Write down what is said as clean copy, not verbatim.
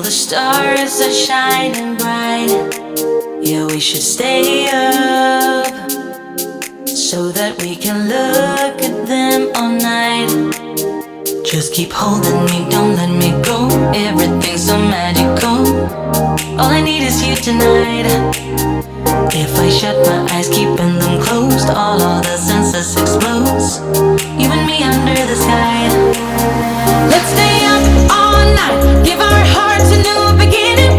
All the stars are shining bright. Yeah, we should stay up so that we can look at them all night. Just keep holding me, don't let me go. Everything's so magical. All I need is you tonight. If I shut my eyes, keeping them closed, all other senses explodes. You and me under the sky. Let's stay up all night, give our hearts a new beginning.